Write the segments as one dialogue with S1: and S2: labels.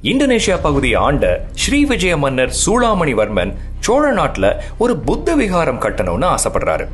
S1: Indonesia பகுதியை ஆண்ட ஸ்ரீவிஜய மன்னர் சூளாமணிவர்மன் சோழ நாட்டுல ஒரு புத்த விகாரம் கட்டணும்னு ஆசைப்படுறாரு.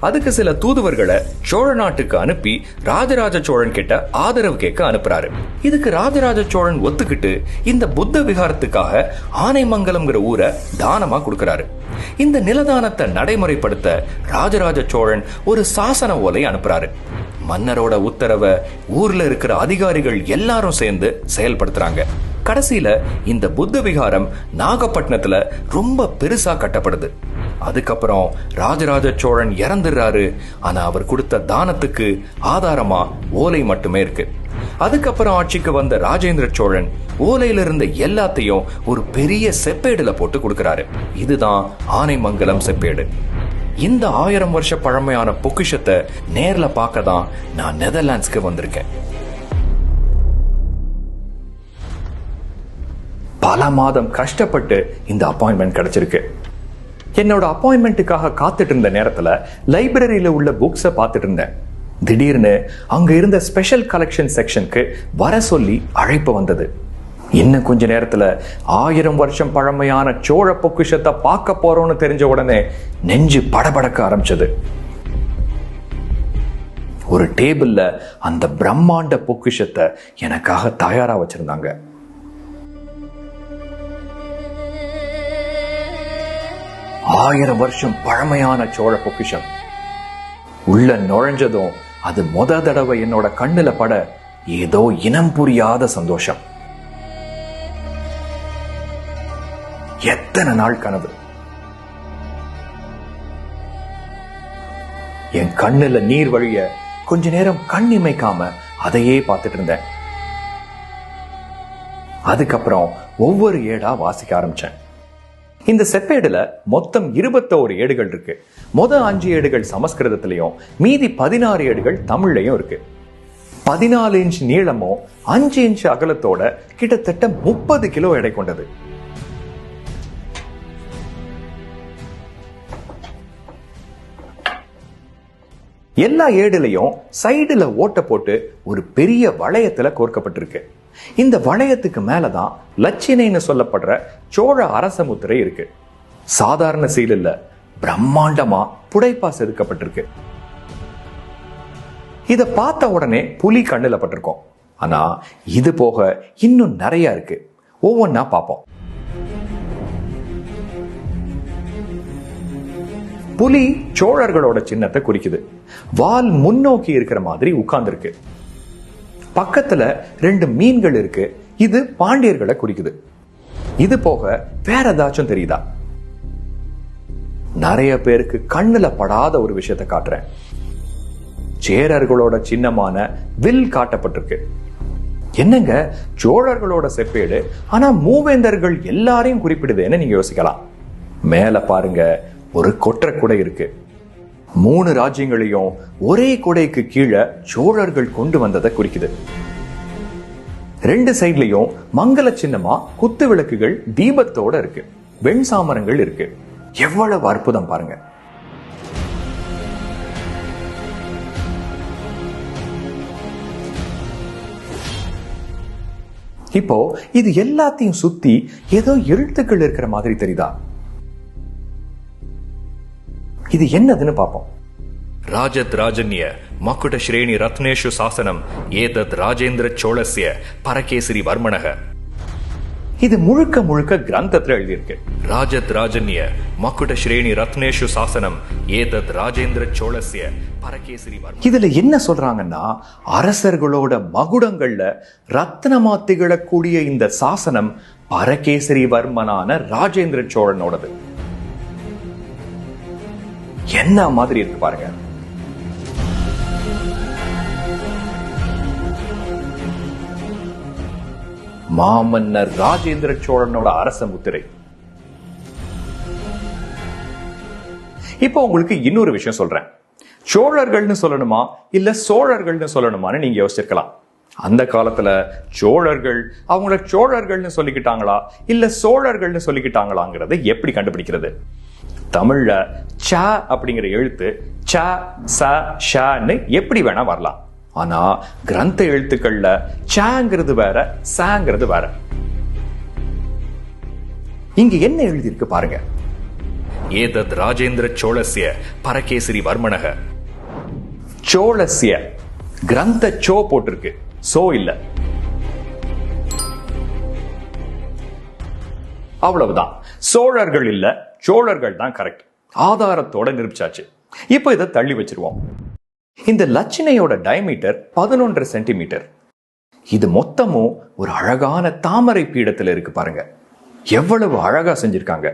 S1: அதுக்கு சில தூதுவர்களை சோழ நாட்டுக்கு அனுப்பி ராஜராஜ சோழன் கிட்ட ஆதரவு கேட்க அனுப்புறாரு. இதுக்கு ராஜராஜ சோழன் ஒத்துக்கிட்டு இந்த புத்த விகாரத்துக்காக ஆனைமங்கலம்ங்கிற ஊரை தானமா கொடுக்கறாரு. இந்த நிலதானத்தை நடைமுறைப்படுத்த ராஜராஜ சோழன் ஒரு சாசன ஓலை அனுப்புறாரு. மன்னரோட உத்தரவை ஊர்ல இருக்கிற அதிகாரிகள் எல்லாரும் சேர்ந்து செயல்படுத்துறாங்க. கடைசியில இந்த புத்த விகாரம் நாகப்பட்டினத்துல ரொம்ப பெருசா கட்டப்படுது. அதுக்கப்புறம் ராஜராஜ சோழன் இறந்துடுறாரு. ஆனா அவர் கொடுத்த தானத்துக்கு ஆதாரமா ஓலை மட்டுமே இருக்கு. அதுக்கப்புறம் ஆட்சிக்கு வந்த ராஜேந்திர சோழன் ஓலையில இருந்த எல்லாத்தையும் ஒரு பெரிய செப்பேடுல போட்டு கொடுக்கிறாரு. இதுதான் ஆனைமங்கலம் செப்பேடு. இந்த 1000 வருஷ பழமையான பொக்கிஷத்தை நேர்ல பார்க்க தான் நான் நெதர்லாண்ட்ஸ்க்கு வந்திருக்கேன். பல மாதம் கஷ்டப்பட்டு இந்த அப்பாயின்மெண்ட் கிடைச்சிருக்கு. என்னோட அப்பாயின்மெண்ட்டுக்காக காத்துட்டு இருந்த நேரத்துல லைப்ரரியில உள்ள புக்ஸை பார்த்துட்டு இருந்தேன். திடீர்னு அங்க இருந்த ஸ்பெஷல் கலெக்ஷன் செக்ஷனுக்கு வர சொல்லி அழைப்பு வந்தது. இன்னும் கொஞ்ச நேரத்துல 1000 வருஷம் பழமையான சோழ பொக்கிஷத்தை பார்க்க போறோம்னு தெரிஞ்ச உடனே நெஞ்சு படபடக்க ஆரம்பிச்சது. ஒரு டேபிள்ல அந்த பிரம்மாண்ட பொக்கிஷத்தை எனக்காக தயாரா வச்சிருந்தாங்க. ஆயிரம் வருஷம் பழமையான சோழ பொக்கிஷம். உள்ள நுழைஞ்சதும் அது முத தடவை என்னோட கண்ணுல பட ஏதோ இனம் புரியாத சந்தோஷம். எத்தனை நாள் கனவு! என் கண்ணுல நீர் வழிய கொஞ்ச நேரம் கண் இமைக்காம அதையே பார்த்துட்டு இருந்தேன். அதுக்கப்புறம் ஒவ்வொரு ஏடா வாசிக்க ஆரம்பிச்சேன். இந்த செப்பேடுல மொத்தம் 21 ஏடுகள் இருக்கு. மொத 5 ஏடுகள் சமஸ்கிருதத்திலையும் மீதி 16 ஏடுகள் தமிழ்லையும் இருக்கு. 14 இன்ச் நீளமும் 5 இன்ச் அகலத்தோட கிட்டத்தட்ட 30 கிலோ எடை கொண்டது. எல்லா ஏடுலையும் சைடுல ஓட்ட போட்டு ஒரு பெரிய வளையத்துல கோர்க்கப்பட்டிருக்கு. இந்த வளையத்துக்கு மேலதான் லட்சினைன்னு சொல்லப்படுற சோழ அரச முத்திரை இருக்கு. சாதாரண சீல் இல்ல, பிரம்மாண்டமா புடைப்பா செதுக்கப்பட்டிருக்கு. இத பார்த்த உடனே புலி கண்ணுல பட்டிருக்கோம். ஆனா இது போக இன்னும் நிறைய இருக்கு. ஒவ்வொன்னா பார்ப்போம். புலி சோழர்களோட சின்னத்தை குறிக்குது. வால் முன்னோக்கி இருக்கிற மாதிரி உட்கார்ந்து இருக்கு. பக்கத்துல 2 மீன்கள் இருக்கு. இது பாண்டியர்களை குறிக்குது. இது போக வேற ஏதாச்சும் தெரியுதா? நிறைய பேருக்கு கண்ணுல படாத ஒரு விஷயத்தை காட்டுறேன். சேரர்களோட சின்னமான வில் காட்டப்பட்டிருக்கு. என்னங்க, சோழர்களோட செப்பேடு ஆனா மூவேந்தர்கள் எல்லாரையும் குறிப்பிடுதுன்னு நீங்க யோசிக்கலாம். மேல பாருங்க, ஒரு கொற்ற குடை இருக்கு. 3 ராஜ்யங்களையும் ஒரே குடைக்கு கீழே சோழர்கள் கொண்டு வந்ததை குறிக்குது. 2 சைட்லயும் மங்கள சின்னமா குத்து விளக்குகள் தீபத்தோட இருக்கு. வெண் சாமரங்கள் இருக்கு. எவ்வளவு அற்புதம் பாருங்க. இப்போ இது எல்லாத்தையும் சுத்தி ஏதோ எழுத்துக்கள் இருக்கிற மாதிரி தெரியுதா? இது என்னதுன்னு பார்ப்போம். ராஜத் ராஜன்ய மக்குட ஸ்ரேணி ரத்னேஷு சாசனம் ஏதத் ராஜேந்திர சோழஸ்ய பரகேசரி வர்மணக. இது முழுக்க முழுக்க கிரந்தத்துல எழுதியிருக்கு. ராஜத் ராஜன்ய மக்குட ஸ்ரேணி ரத்னேஷு சாசனம் ஏதத் ராஜேந்திர சோழஸ்ய பரகேசரி வர்மணக. இதுல என்ன சொல்றாங்கன்னா, அரசர்களோட மகுடங்கள்ல ரத்னமா திகழக்கூடிய இந்த சாசனம் பரகேசரி வர்மனான ராஜேந்திர சோழனோடது. என்ன மாதிரி இருக்கு பாருங்க. மாமன்னர் ராஜேந்திர சோழனோட அரச முத்திரை. இப்போ உங்களுக்கு இன்னொரு விஷயம் சொல்றேன். சோழர்கள்னு சொல்லணுமா இல்ல சோழர்கள்னு சொல்லணுமான்னு நீங்க யோசிச்சிருக்கலாம். அந்த காலத்துல சோழர்கள் அவங்கள சோழர்கள்னு சொல்லிக்கிட்டாங்களா இல்ல சோழர்கள்னு சொல்லிக்கிட்டாங்களாங்கிறத எப்படி கண்டுபிடிக்கிறது? தமிழ்ல ச அப்படிங்கிற எழுத்து ச ச ஷன்னு எப்படி வேணா வரலாம். ஆனா கிரந்த எழுத்துக்கள்ல சங்கிறது வேற, சங்கிறது வேற. இங்க என்ன எழுதியிருக்கு பாருங்க. ஏதத் ராஜேந்திர சோழஸ்ய பரகேசரி வர்மணக. சோழஸ்ய கிரந்த சோ போட்டிருக்கு, சோ இல்ல. அவ்வளவுதான். சோழர்கள் இல்ல, சோழர்கள் தான் கரெக்ட். ஆதாரத்தோட நிரூபிச்சாச்சு. இப்போ இதை தள்ளி வச்சிருவோம். இந்த லட்சணையோட டயமீட்டர் 11 சென்டிமீட்டர். இது மொத்தமும் ஒரு அழகான தாமரை பீடத்துல இருக்கு பாருங்க. எவ்வளவு அழகா செஞ்சிருக்காங்க.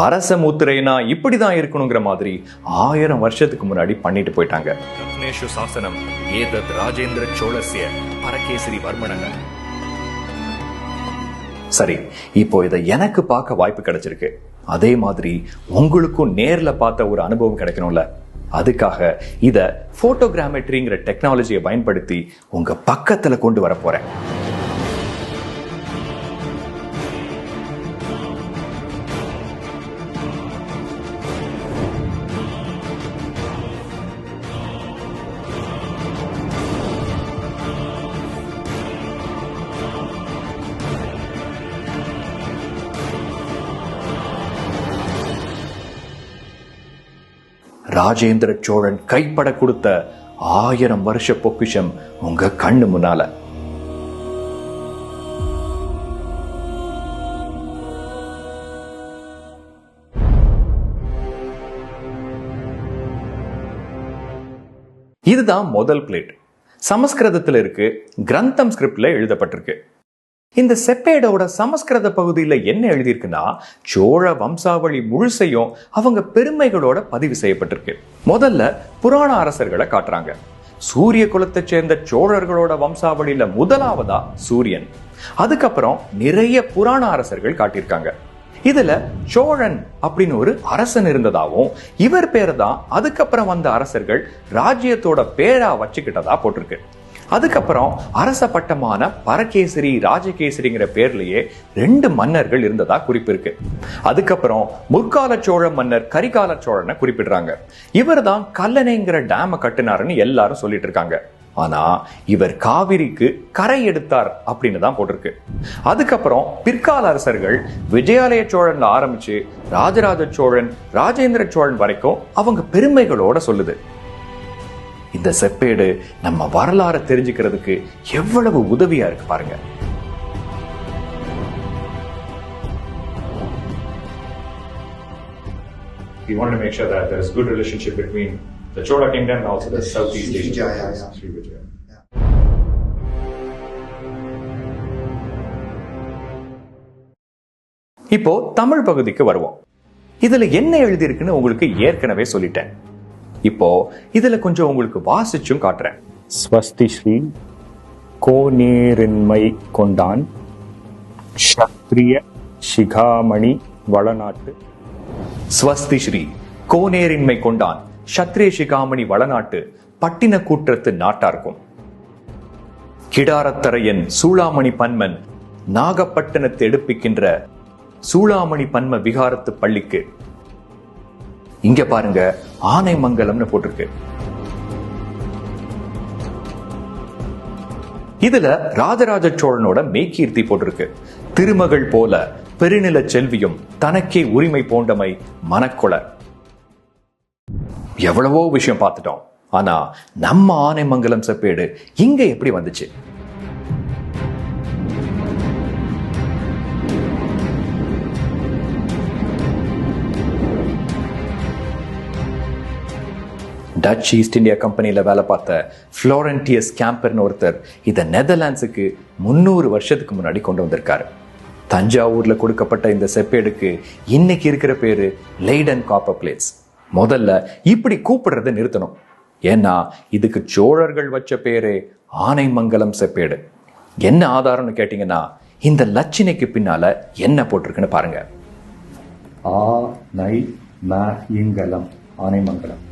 S1: அரச முத்திரைனா இப்படிதான் இருக்கணுங்கிற மாதிரி 1000 வருஷத்துக்கு முன்னாடி பண்ணிட்டு போயிட்டாங்க. ரத்னேஷு சாசனம் ஏதத் ராஜேந்திர சோழஸ்ய பரகேசரி வர்மணக. சரி, இப்போ இதை எனக்கு பார்க்க வாய்ப்பு கிடைச்சிருக்கு. அதே மாதிரி உங்களுக்கும் நேர்ல பார்த்த ஒரு அனுபவம் கிடைக்கணும்ல. அதுக்காக இத போட்டோகிராமெட்ரிங்கிற டெக்னாலஜியை பயன்படுத்தி உங்க பக்கத்துல கொண்டு வர போறேன். ராஜேந்திர சோழன் கைப்பட கொடுத்த 1000 வருஷ பொக்கிஷம் உங்க கண்ணு முன்னால. இதுதான் முதல் பிளேட். சமஸ்கிருதத்தில் இருக்கு, கிரந்தம் ஸ்கிரிப்ட்ல எழுதப்பட்டிருக்கு. இந்த செப்பேடோட சமஸ்கிருத பகுதியில் என்ன எழுதியிருக்குன்னா, சோழ வம்சாவளி முழுசையும் அவங்க பெருமைகளோட பதிவு செய்யப்பட்டிருக்கு. முதல்ல புராண அரசர்களை காட்டுறாங்க. சூரிய குலத்தை சேர்ந்த சோழர்களோட வம்சாவளியில முதலாவதா சூரியன். அதுக்கப்புறம் நிறைய புராண அரசர்கள் காட்டியிருக்காங்க. இதுல சோழன் அப்படின்னு ஒரு அரசன் இருந்ததாவும், இவர் பேரை தான் அதுக்கப்புறம் வந்த அரசர்கள் ராஜ்யத்தோட பேரா வச்சுக்கிட்டதா போட்டிருக்கு. அதுக்கப்புறம் அரச பட்டமான பரகேசரி, ராஜகேசரிங்கிற பேர்லயே 2 மன்னர்கள் இருந்ததா குறிப்பு இருக்கு. அதுக்கப்புறம் முற்கால சோழ மன்னர் கரிகால சோழனை குறிப்பிடுறாங்க. இவர் தான் கல்லணைங்கிற டேம கட்டினாருன்னு எல்லாரும் சொல்லிட்டு இருக்காங்க. ஆனா இவர் காவிரிக்கு கரை எடுத்தார் அப்படின்னு தான் போட்டிருக்கு. அதுக்கப்புறம் பிற்கால அரசர்கள் விஜயாலய சோழன்ல ஆரம்பிச்சு ராஜராஜ சோழன், ராஜேந்திர சோழன் வரைக்கும் அவங்க பெருமைகளோட சொல்லுது. இந்த செப்பேடு நம்ம வரலாறு தெரிஞ்சுக்கிறதுக்கு எவ்வளவு உதவியா இருக்கு பாருங்க. We want to make sure that there is good relationship between the Chola kingdom and also the Southeast Asia. Sri Vijaya. இப்போ தமிழ் பகுதிக்கு வருவோம். இதுல என்ன எழுதி இருக்குன்னு உங்களுக்கு ஏற்கனவே சொல்லிட்டேன். இப்போ இதுல கொஞ்சம் உங்களுக்கு வாசிச்சும் காட்டுறேன்.
S2: ஸ்வஸ்தி ஸ்ரீ கோனேரின்மை கொண்டான் க்ஷத்ரிய சிகாமணி வளநாட்டு.
S1: ஸ்வஸ்தி ஸ்ரீ கோனேரின்மை கொண்டான் க்ஷத்ரிய சிகாமணி வளநாட்டு பட்டின கூற்றத்து நாட்டார்க்கும். கிடாரத்தரையன் சூளாமணி பன்மன் நாகப்பட்டினத்தை எடுப்பிக்கின்ற சூளாமணி பன்ம விகாரத்து பள்ளிக்கு. இங்க பாருங்க, ஆனைமங்கலம்னு போட்டிருக்கு. இதுல ராஜராஜ சோழனோட மெய்கீர்த்தி போட்டிருக்கு. திருமகள் போல பெருநில செல்வியும் தனக்கே உரிமை போண்டமை மனக்கொள. எவ்வளவோ விஷயம் பார்த்துட்டோம். ஆனா நம்ம ஆனைமங்கலம் செப்பேடு இங்க எப்படி வந்துச்சு? டச் ஈஸ்ட் இந்தியா கம்பெனியில வேலை பார்த்த ஃப்ளோரண்டியஸ் கேம்பர்னு ஒருத்தர் இதை நெதர்லாண்ட்ஸுக்கு 300 வருஷத்துக்கு முன்னாடி கொண்டு வந்திருக்காரு. தஞ்சாவூர்ல கொடுக்கப்பட்ட இந்த செப்பேடுக்கு இன்னைக்கு இருக்கிற பேரு லெய்டன் காப்பர் பிளேட்ஸ். முதல்ல இப்படி கூப்பிடுறதை நிறுத்தணும். ஏன்னா இதுக்கு சோழர்கள் வச்ச பேரே ஆனைமங்கலம் செப்பேடு. என்ன ஆதாரம்னு கேட்டீங்கன்னா, இந்த லட்சணைக்கு பின்னால என்ன போட்டிருக்குன்னு பாருங்க.
S2: ஆனைமங்கலம், ஆனைமங்கலம்.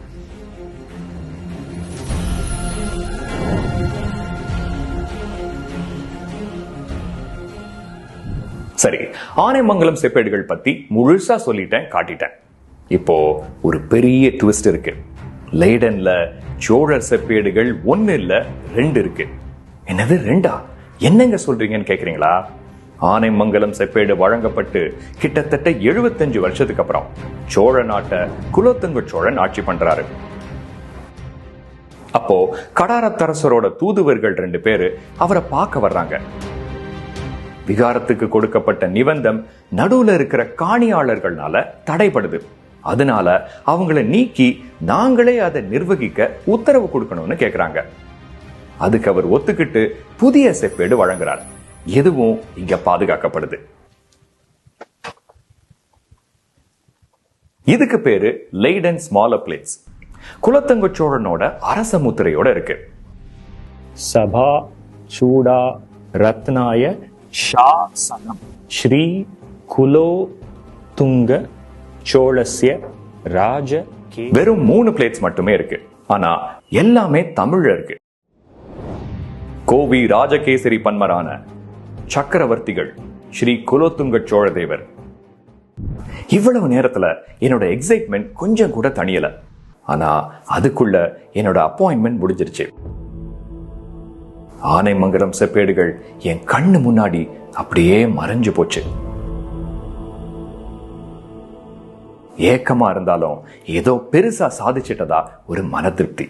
S1: சரி, ஆனைமங்கலம் செப்பேடுகள் பத்தி முழுசா சொல்லிட்டேன், காட்டிட்டேன். இப்போ ஒரு பெரிய ட்விஸ்ட் இருக்கு. லெய்டன்ல சோழர் செப்பேடுகள் 1 இல்ல 2 இருக்கு. என்னது 2? என்னங்க சொல்றீங்கன்னு கேக்குறீங்களா? ஆனைமங்கலம் செப்பேடு வழங்கப்பட்டு கிட்டத்தட்ட 75 வருஷத்துக்கு அப்புறம் சோழ நாட்டை குலோத்துங்க சோழன் ஆட்சி பண்றாரு. அப்போ கடாரத்தரசரோட தூதுவர்கள் 2 பேரு அவரை பார்க்க வர்றாங்க. விகாரத்துக்கு கொடுக்கப்பட்ட நிபந்தம் நடுவுல இருக்கிற காணியாளர்கள்னால தடைப்படுது. அதனால அவங்கள நீக்கி நாங்களே அதை நிர்வகிக்க உத்தரவு கொடுக்கணும்னு கேக்குறாங்க. அதுக்கு அவர் ஒத்துக்கிட்டு புதிய செப்பேடு வழங்குறார். எதுவும் இங்க பாதுகாக்கப்படுது. இதுக்கு பேரு லைடன் ஸ்மாலர் பிளேட்ஸ். குலோத்துங்க சோழனோட அரச முத்திரையோட இருக்கு.
S2: சபா சூடா ரத்னாய ஷாசனம் ஸ்ரீ குலோத்துங்க சோழஸ்ய ராஜ.
S1: வெறும் 3 பிளேட்ஸ் மட்டுமே இருக்கு. ஆனா எல்லாமே தமிழ்ல இருக்கு. கோவி ராஜகேசரி பன்மரான சக்கரவர்த்திகள் ஸ்ரீ குலோத்துங்க சோழதேவர். இவ்வளவு நேரத்துல என்னோட எக்ஸைட்மெண்ட் கொஞ்சம் கூட தணியல. ஆனா அதுக்குள்ள என்னோட அப்பாயின்மெண்ட் முடிஞ்சிருச்சு. ஆனைமங்கலம் செப்பேடுகள் என் கண்ணு முன்னாடி அப்படியே மறைஞ்சு போச்சு. ஏக்கமா இருந்தாலும் ஏதோ பெருசா சாதிச்சிட்டதா ஒரு மன திருப்தி.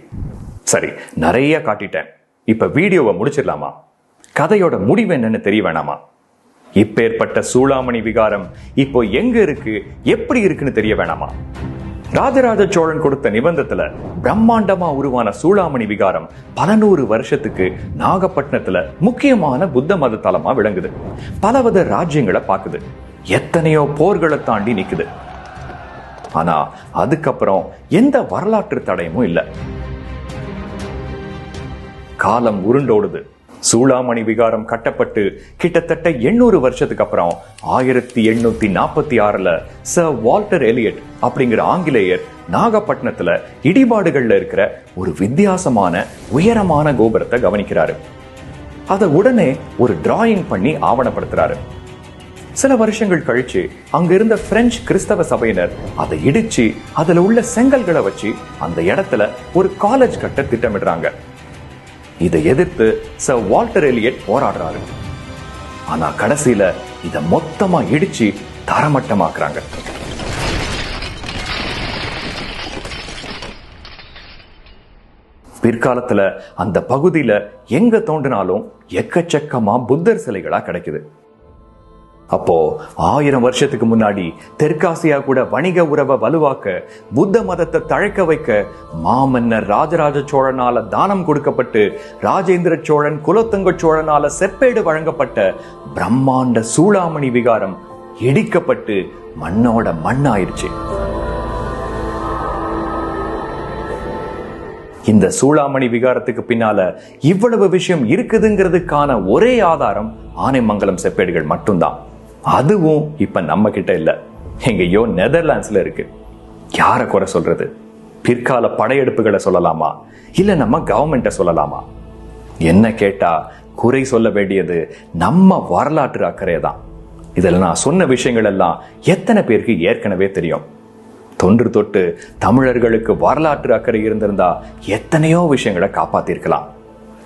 S1: சரி, நிறைய காட்டிட்டேன். இப்ப வீடியோவை முடிச்சிடலாமா? கதையோட முடிவு என்னன்னு தெரிய வேணாமா? இப்பேற்பட்ட சூளாமணி விகாரம் இப்போ எங்க இருக்கு, எப்படி இருக்குன்னு தெரிய வேணாமா? ராஜராஜ சோழன் கொடுத்த நிபந்தத்துல பிரம்மாண்டமா உருவான சூளாமணி விகாரம் பல 100 வருஷத்துக்கு நாகப்பட்டினத்துல முக்கியமான புத்த மத தலமா விளங்குது. பலவித ராஜ்யங்களை பாக்குது. எத்தனையோ போர்களை தாண்டி நிக்குது. ஆனா அதுக்கப்புறம் எந்த வரலாற்று தடயமும் இல்ல. காலம் உருண்டோடுது. சூளாமணி விகாரம் கட்டப்பட்டு கிட்டத்தட்ட 800 வருஷத்துக்கு அப்புறம் 1846ல சர் வால்டர் எலியட் அப்படிங்கிற ஆங்கிலேயர் நாகப்பட்டினத்துல இடிபாடுகள்ல இருக்கிற ஒரு வித்தியாசமான உயரமான கோபுரத்தை கவனிக்கிறாரு. அதை உடனே ஒரு டிராயிங் பண்ணி ஆவணப்படுத்துறாரு. சில வருஷங்கள் கழிச்சு அங்க இருந்த பிரெஞ்சு கிறிஸ்தவ சபையினர் அதை இடிச்சு அதுல உள்ள செங்கல்களை வச்சு அந்த இடத்துல ஒரு காலேஜ் கட்ட திட்டமிடுறாங்க. இதை எதிர்த்து சர் வால்டர் எலியட் போராடுறாரு. ஆனா கடைசியில இத மொத்தமா இடிச்சு தரமட்டமாக்குறாங்க. பிற்காலத்துல அந்த பகுதியில எங்க தோன்றினாலும் எக்கச்சக்கமா புத்தர் சிலைகளா கிடைக்குது. அப்போ 1000 வருஷத்துக்கு முன்னாடி தெற்காசியா கூட வணிக உறவை வலுவாக்க, புத்த மதத்தை தழைக்க வைக்க மாமன்னர் ராஜராஜ சோழனால தானம் கொடுக்கப்பட்டு ராஜேந்திர சோழன் குலோத்துங்க சோழனால செப்பேடு வழங்கப்பட்ட பிரம்மாண்ட சூளாமணி விகாரம் இடிக்கப்பட்டு மண்ணோட மண்ணாயிருச்சு. இந்த சூளாமணி விகாரத்துக்கு பின்னால இவ்வளவு விஷயம் இருக்குதுங்கிறதுக்கான ஒரே ஆதாரம் ஆனைமங்கலம் செப்பேடுகள் மட்டும்தான். அதுவும் இப்ப நம்ம கிட்ட இல்ல, எங்கேயோ நெதர்லாண்ட்ஸ்ல இருக்கு. யார குறை சொல்றது? பிற்கால படையெடுப்புகளை சொல்லலாமா, இல்ல நம்ம கவர்மெண்ட்டை சொல்லலாமா? என்ன கேட்டா குறை சொல்ல வேண்டியது நம்ம வரலாற்று அக்கறை தான். இதுல நான் சொன்ன விஷயங்கள் எல்லாம் எத்தனை பேருக்கு ஏற்கனவே தெரியும்? தொன்று தொட்டு தமிழர்களுக்கு வரலாற்று அக்கறை இருந்திருந்தா எத்தனையோ விஷயங்களை காப்பாத்திருக்கலாம்.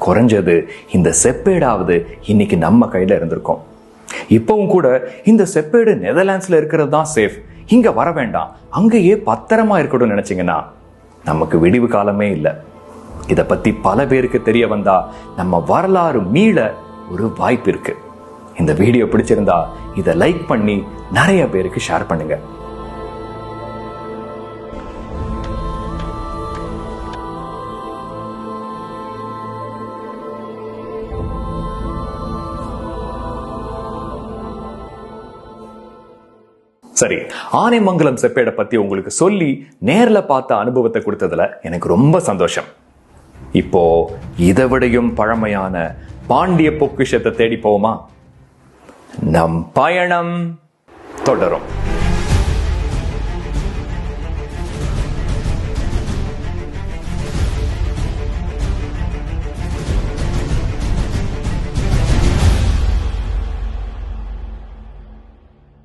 S1: குறைஞ்சது இந்த செப்பேடாவது இன்னைக்கு நம்ம கையில இருந்திருக்கும். இப்பவும் கூட இந்த செப்பேடு நெதர்லாண்ட்ஸ்ல இருக்கிறது தான் சேஃப், இங்க வர வேண்டாம், அங்கேயே பத்திரமா இருக்கட்டும் நினைச்சீங்கன்னா நமக்கு விடிவு காலமே இல்லை. இத பத்தி பல பேருக்கு தெரிய வந்தா நம்ம வரலாறு மீள ஒரு வாய்ப்பு இருக்கு. இந்த வீடியோ பிடிச்சிருந்தா இதை லைக் பண்ணி நிறைய பேருக்கு ஷேர் பண்ணுங்க. சரி, ஆனைமங்கலம் செப்பேடை பத்தி உங்களுக்கு சொல்லி நேர்ல பார்த்த அனுபவத்தை கொடுத்ததுல எனக்கு ரொம்ப சந்தோஷம். இப்போ இதை விடையும் பழமையான பாண்டிய பொக்கிஷத்தை தேடி போவோமா? நம் பயணம் தொடரும்.